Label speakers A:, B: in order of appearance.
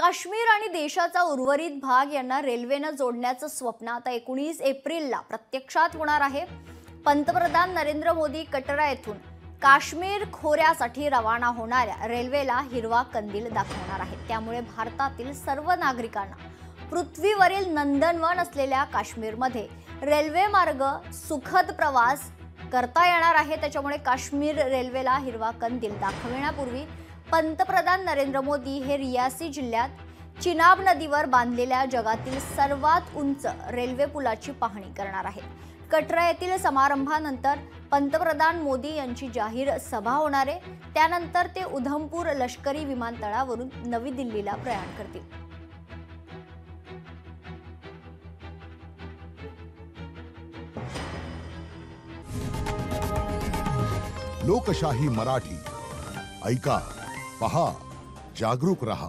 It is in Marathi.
A: काश्मीर आणि देशाचा उर्वरित भाग यांना रेल्वेने जोडण्याचं स्वप्न आता 19 एप्रिलला प्रत्यक्षात होणार आहे। पंतप्रधान नरेंद्र मोदी कटरा येथून काश्मीर खोऱ्यासाठी रवाना होणाऱ्या रेल्वेला हिरवा कंदील दाखवणार आहेत। त्यामुळे भारतातील सर्व नागरिकांना पृथ्वीवरील नंदनवन असलेल्या काश्मीरमध्ये रेल्वे मार्ग सुखद प्रवास करता येणार आहे। त्याच्यामुळे काश्मीर रेल्वेला हिरवा कंदील दाखवण्यापूर्वी पंतप्रधान नरेंद्र मोदी हे रियासी जिल्ह्यात चिनाब नदीवर बांधलेल्या जगातील सर्वात उंच रेल्वे पुलाची पाहणी करणार आहेत। कटरा येथील समारंभानंतर पंतप्रधान मोदी यांची जाहीर सभा होणार आहे। त्यानंतर ते उधमपूर लष्करी विमानतळावरून नवी दिल्लीला प्रयाण करतील।
B: लोकशाही मराठी ऐका, पहा, जागरूक रहा।